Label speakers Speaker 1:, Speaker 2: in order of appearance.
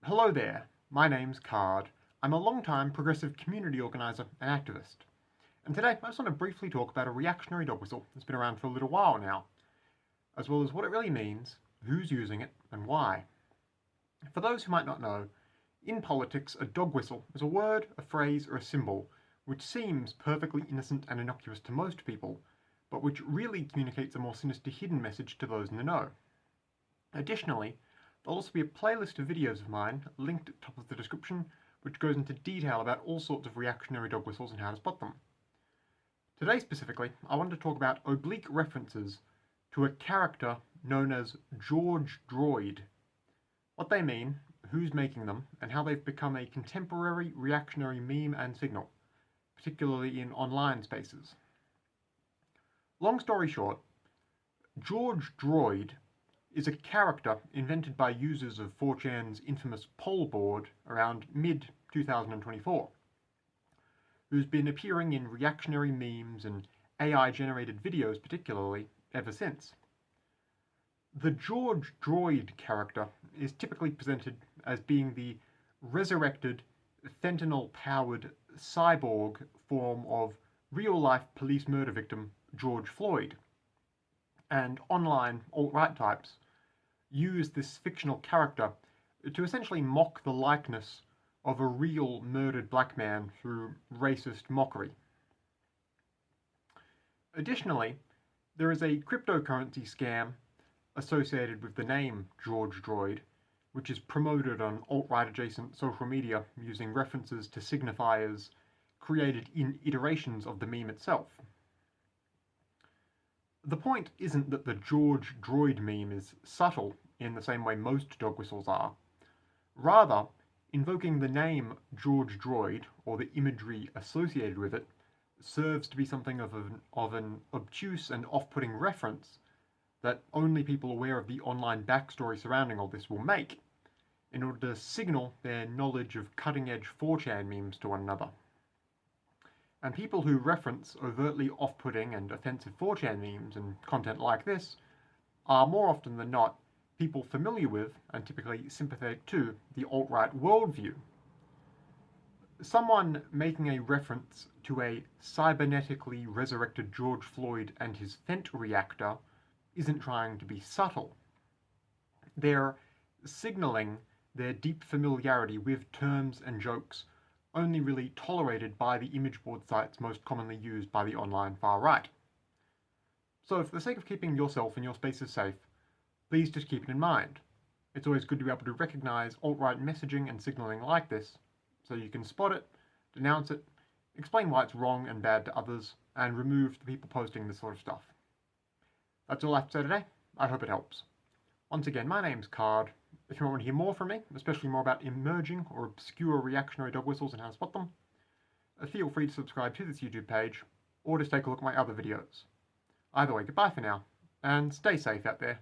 Speaker 1: Hello there, my name's Card. I'm a long-time progressive community organiser and activist. And today I just want to briefly talk about a reactionary dog whistle that's been around for a little while now, as well as what it really means, who's using it, and why. For those who might not know, in politics a dog whistle is a word, a phrase, or a symbol which seems perfectly innocent and innocuous to most people, but which really communicates a more sinister hidden message to those in the know. Additionally, there'll also be a playlist of videos of mine, linked at the top of the description, which goes into detail about all sorts of reactionary dog whistles and how to spot them. Today specifically, I want to talk about oblique references to a character known as George Droid, what they mean, who's making them, and how they've become a contemporary reactionary meme and signal, particularly in online spaces. Long story short, George Droid is a character invented by users of 4chan's infamous poll board around mid-2024, who's been appearing in reactionary memes and AI-generated videos particularly ever since. The George Droid character is typically presented as being the resurrected, fentanyl-powered cyborg form of real-life police murder victim George Floyd, and online alt-right types use this fictional character to essentially mock the likeness of a real murdered black man through racist mockery. Additionally, there is a cryptocurrency scam associated with the name George Droid, which is promoted on alt-right adjacent social media using references to signifiers created in iterations of the meme itself. The point isn't that the George Droid meme is subtle in the same way most dog whistles are. Rather, invoking the name George Droid, or the imagery associated with it, serves to be something of an obtuse and off-putting reference that only people aware of the online backstory surrounding all this will make, in order to signal their knowledge of cutting-edge 4chan memes to one another. And people who reference overtly off-putting and offensive 4chan memes and content like this are more often than not people familiar with, and typically sympathetic to, the alt-right worldview. Someone making a reference to a cybernetically resurrected George Floyd and his Fent reactor isn't trying to be subtle. They're signalling their deep familiarity with terms and jokes only really tolerated by the image board sites most commonly used by the online far right. So for the sake of keeping yourself and your spaces safe, please just keep it in mind. It's always good to be able to recognize alt-right messaging and signaling like this, so you can spot it, denounce it, explain why it's wrong and bad to others, and remove the people posting this sort of stuff. That's all I have to say today. I hope it helps. Once again, my name's Card. If you want to hear more from me, especially more about emerging or obscure reactionary dog whistles and how to spot them, feel free to subscribe to this YouTube page, or just take a look at my other videos. Either way, goodbye for now, and stay safe out there.